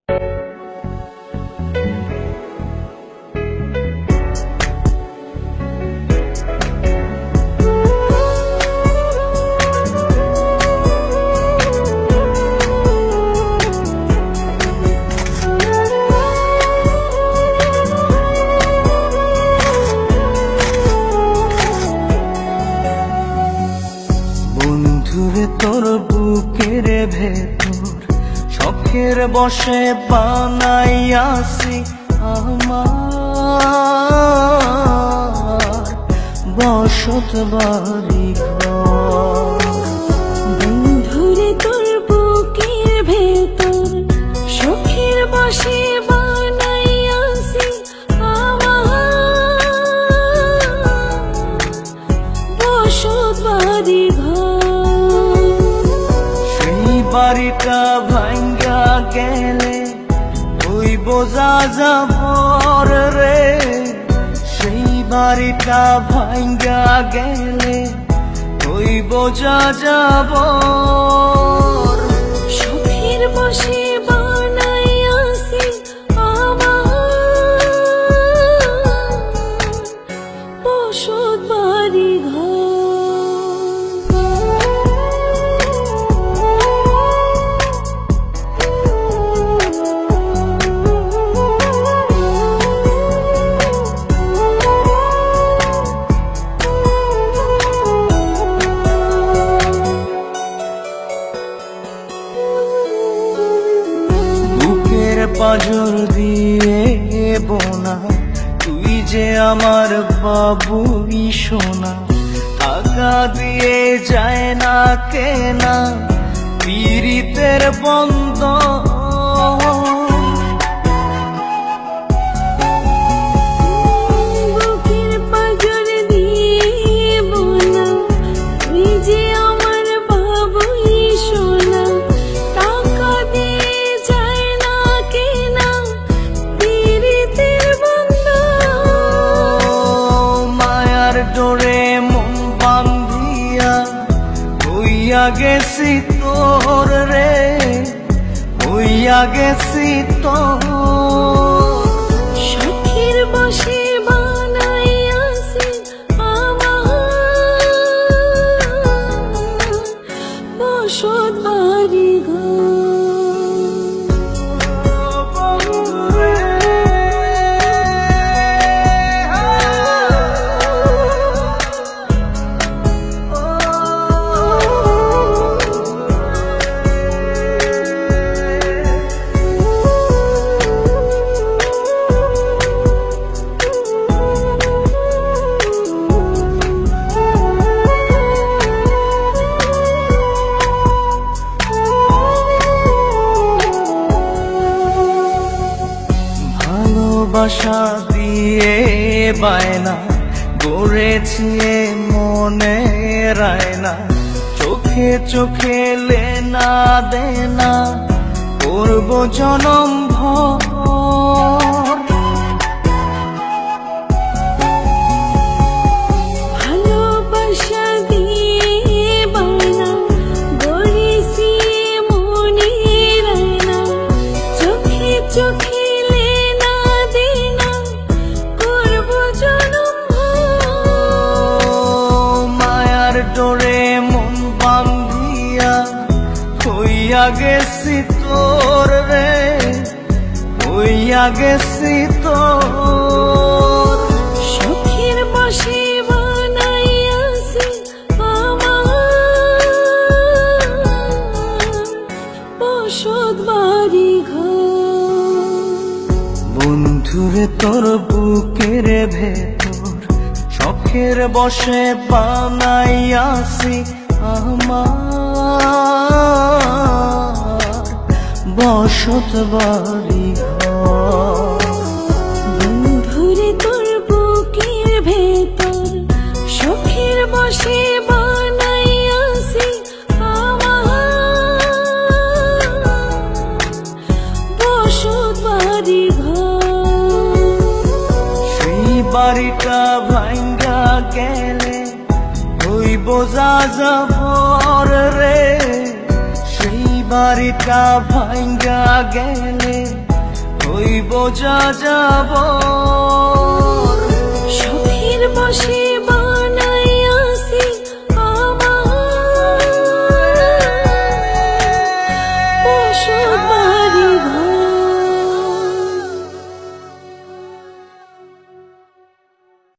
বন্ধুরে তোর বুকের ভেতর শখের বসে বানাইয়াছি আমার বসত বাড়ি ঘর। বন্ধুরে তোর বুকের ভেতর শখের বসে বানাইয়াছি আমার বসত বাড়ি ঘর। সেই বাড়িটা ভাঙ্গা গেলে ওই বোঝা যাবর রে, সেই বাড়িটা ভাঙ্গা গেলে ওই বোঝা যাবর। শখের বসে বানাইয়াছি আমার বসত বাড়ি ঘর। বুকের পাঁজর দিয়ে বোনা তুই যে আমার বাবুই সোনা, টাকা দিয়ে যায় না কেনা পীড়িতের বন্ধ। বুকের পাঁজর দিয়ে বোনা তুই যে আমার বাবুই সোনা, টাকা দিয়ে যায় না কেনা পীড়িতের বন্ধন। মায়ার ডোরে মন বান্ধিয়া হইয়া গেছি তোর রে, হইয়া গেছি তোর। শখের বসে বানাইয়াছি আমার বসত বাড়ি ঘর। ভালোবাসা দিয়ে বায়না গড়েছি মনে রায়না, চোখে চোখে লেনা দেনা করব জনম ভর। ভালোবাসা দিয়ে বায়না গড়েছি মনে রায়না, চোখে চোখে লেনা দেনা করব জনম ভর। মায়ার ডোরে মন বান্ধিয়া হইয়া গেছি তোর রে, হইয়া গেছি তোর। শখের বসে বানাইয়াছি আমার বসত বাড়ি ঘর। বন্ধুরে তোর বুকের ভেতর শখের বসে বানাইয়াছি আমার বসত বাড়ি ঘর। বন্ধুরে তোর বুকের ভেতর শখের বসে বানাইয়াছি আমার বসত বাড়ি ঘর। সেই বাড়িটা ভাঙ্গা গেলে ওই বোঝা যাবর রে, সেই বাড়িটা ভাঙ্গা গেলে বোঝা যাব